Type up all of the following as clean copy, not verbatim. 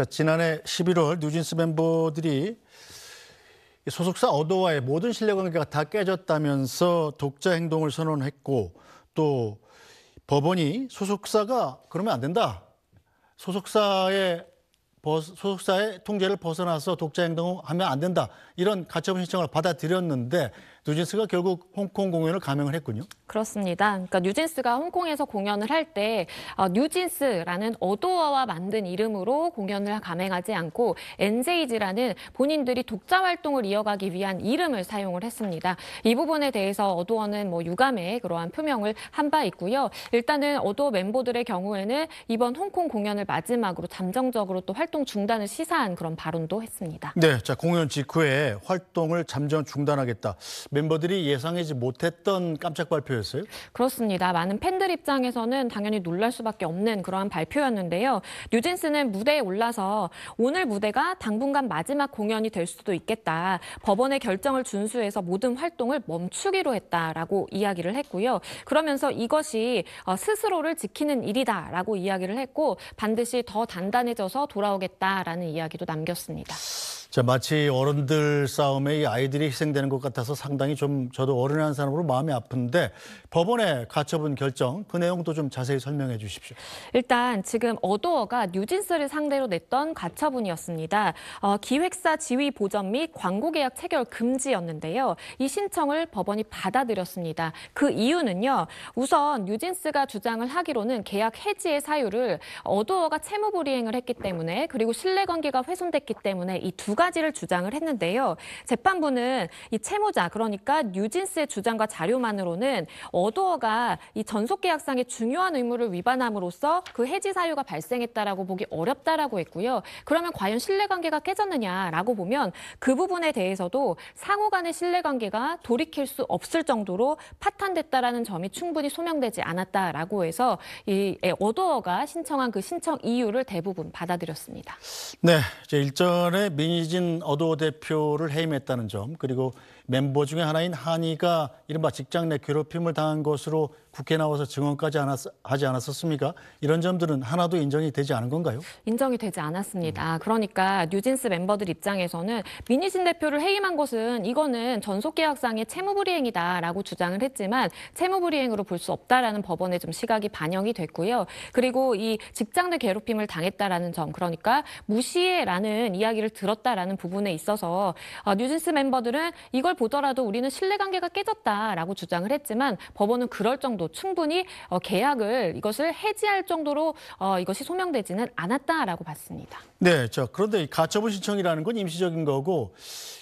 자, 지난해 11월 뉴진스 멤버들이 소속사 어도어와의 모든 신뢰관계가 다 깨졌다면서 독자 행동을 선언했고, 또 법원이 소속사가 그러면 안 된다. 소속사의 통제를 벗어나서 독자 행동을 하면 안 된다. 이런 가처분 신청을 받아들였는데 뉴진스가 결국 홍콩 공연을 감행을 했군요. 그렇습니다. 그러니까 뉴진스가 홍콩에서 공연을 할 때 뉴진스라는 어도어와 만든 이름으로 공연을 감행하지 않고 NJG라는 본인들이 독자 활동을 이어가기 위한 이름을 사용을 했습니다. 이 부분에 대해서 어도어는 유감의 그러한 표명을 한 바 있고요. 일단은 어도어 멤버들의 경우에는 이번 홍콩 공연을 마지막으로 잠정적으로 또 활동 중단을 시사한 그런 발언도 했습니다. 네, 자, 공연 직후에 활동을 잠정 중단하겠다. 멤버들이 예상하지 못했던 깜짝 발표였어요? 그렇습니다. 많은 팬들 입장에서는 당연히 놀랄 수밖에 없는 그러한 발표였는데요. 뉴진스는 무대에 올라서 오늘 무대가 당분간 마지막 공연이 될 수도 있겠다. 법원의 결정을 준수해서 모든 활동을 멈추기로 했다라고 이야기를 했고요. 그러면서 이것이 스스로를 지키는 일이다라고 이야기를 했고 반드시 더 단단해져서 돌아오겠다라는 이야기도 남겼습니다. 자, 마치 어른들 싸움에 이 아이들이 희생되는 것 같아서 상당히 좀 저도 어른의 한 사람으로 마음이 아픈데 법원의 가처분 결정 그 내용도 좀 자세히 설명해 주십시오. 일단 지금 어도어가 뉴진스를 상대로 냈던 가처분이었습니다. 기획사 지위 보전 및 광고 계약 체결 금지였는데요. 이 신청을 법원이 받아들였습니다. 그 이유는요. 우선 뉴진스가 주장을 하기로는 계약 해지의 사유를 어도어가 채무 불이행을 했기 때문에 그리고 신뢰관계가 훼손됐기 때문에 이 두 가지를 주장을 했는데요. 재판부는 이 채무자 그러니까 뉴진스의 주장과 자료만으로는 어도어가 이 전속계약상의 중요한 의무를 위반함으로써 그 해지 사유가 발생했다라고 보기 어렵다라고 했고요. 그러면 과연 신뢰관계가 깨졌느냐라고 보면 그 부분에 대해서도 상호 간의 신뢰관계가 돌이킬 수 없을 정도로 파탄됐다라는 점이 충분히 소명되지 않았다라고 해서 이 어도어가 신청한 그 신청 이유를 대부분 받아들였습니다. 네, 이제 일전에 민희진 어도어 대표를 해임했다는 점 그리고 멤버 중에 하나인 한이가 이른바 직장 내 괴롭힘을 당한 것으로 국회에 나와서 증언까지 하지 않았었습니까? 이런 점들은 하나도 인정이 되지 않은 건가요? 인정이 되지 않았습니다. 그러니까 뉴진스 멤버들 입장에서는 민희진 대표를 해임한 것은 이거는 전속계약상의 채무불이행이다라고 주장을 했지만 채무불이행으로 볼 수 없다라는 법원의 좀 시각이 반영이 됐고요. 그리고 이 직장 내 괴롭힘을 당했다라는 점, 그러니까 무시해라는 이야기를 들었다라는 부분에 있어서 뉴진스 멤버들은 이걸 보더라도 우리는 신뢰관계가 깨졌다라고 주장을 했지만 법원은 그럴 정도 충분히 계약을 이것을 해지할 정도로 이것이 소명되지는 않았다라고 봤습니다. 네, 자, 그런데 이 가처분 신청이라는 건 임시적인 거고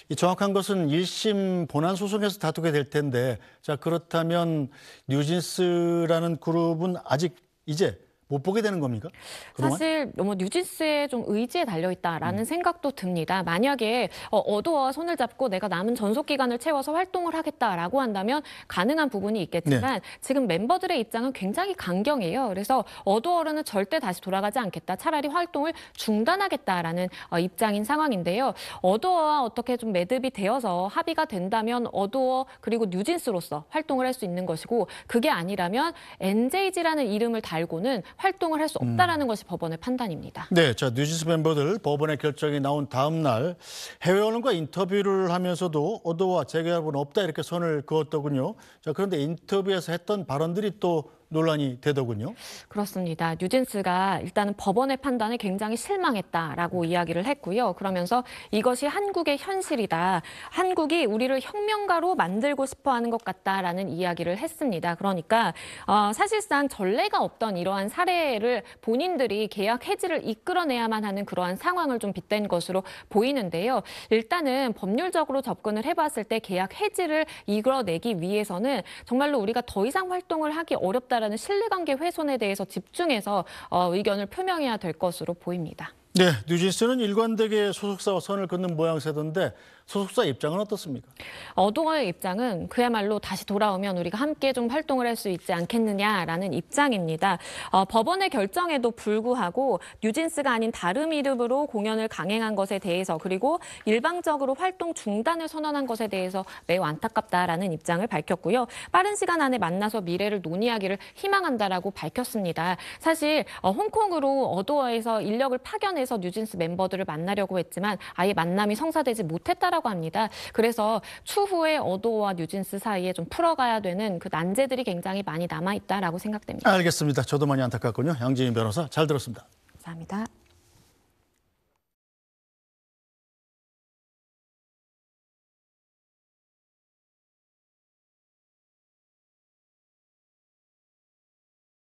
이 정확한 것은 1심 본안 소송에서 다투게 될 텐데 자, 그렇다면 뉴진스라는 그룹은 아직 이제 못 보게 되는 겁니까? 그동안? 사실 뉴진스의 좀 의지에 달려있다라는 생각도 듭니다. 만약에 어도어와 손을 잡고 내가 남은 전속 기간을 채워서 활동을 하겠다라고 한다면 가능한 부분이 있겠지만 네. 지금 멤버들의 입장은 굉장히 강경해요. 그래서 어도어로는 절대 다시 돌아가지 않겠다. 차라리 활동을 중단하겠다라는 입장인 상황인데요. 어도어와 어떻게 좀 매듭이 되어서 합의가 된다면 어도어 그리고 뉴진스로서 활동을 할 수 있는 것이고 그게 아니라면 NJG라는 이름을 달고는 활동을 할 수 없다라는 것이 법원의 판단입니다. 네, 자, 뉴진스 멤버들 법원의 결정이 나온 다음 날 해외 언론과 인터뷰를 하면서도 어도어와 재계약은 없다 이렇게 선을 그었더군요. 자, 그런데 인터뷰에서 했던 발언들이 또 논란이 되더군요. 그렇습니다. 뉴진스가 일단은 법원의 판단에 굉장히 실망했다라고 이야기를 했고요. 그러면서 이것이 한국의 현실이다. 한국이 우리를 혁명가로 만들고 싶어하는 것 같다라는 이야기를 했습니다. 그러니까 사실상 전례가 없던 이러한 사례를 본인들이 계약 해지를 이끌어내야만 하는 그러한 상황을 좀 빗댄 것으로 보이는데요. 일단은 법률적으로 접근을 해봤을 때 계약 해지를 이끌어내기 위해서는 정말로 우리가 더 이상 활동을 하기 어렵다 라는 신뢰관계 훼손에 대해서 집중해서 의견을 표명해야 될 것으로 보입니다. 네, 뉴진스는 일관되게 소속사와 선을 긋는 모양새던데 소속사 입장은 어떻습니까? 어도어의 입장은 그야말로 다시 돌아오면 우리가 함께 좀 활동을 할 수 있지 않겠느냐라는 입장입니다. 법원의 결정에도 불구하고 뉴진스가 아닌 다른 이름으로 공연을 강행한 것에 대해서 그리고 일방적으로 활동 중단을 선언한 것에 대해서 매우 안타깝다라는 입장을 밝혔고요. 빠른 시간 안에 만나서 미래를 논의하기를 희망한다라고 밝혔습니다. 사실 홍콩으로 어도어에서 인력을 파견해서 뉴진스 멤버들을 만나려고 했지만 아예 만남이 성사되지 못했다라고 합니다. 그래서 추후에 어도어와 뉴진스 사이에 좀 풀어가야 되는 그 난제들이 굉장히 많이 남아있다라고 생각됩니다. 알겠습니다. 저도 많이 안타깝군요. 양지인 변호사 잘 들었습니다. 감사합니다.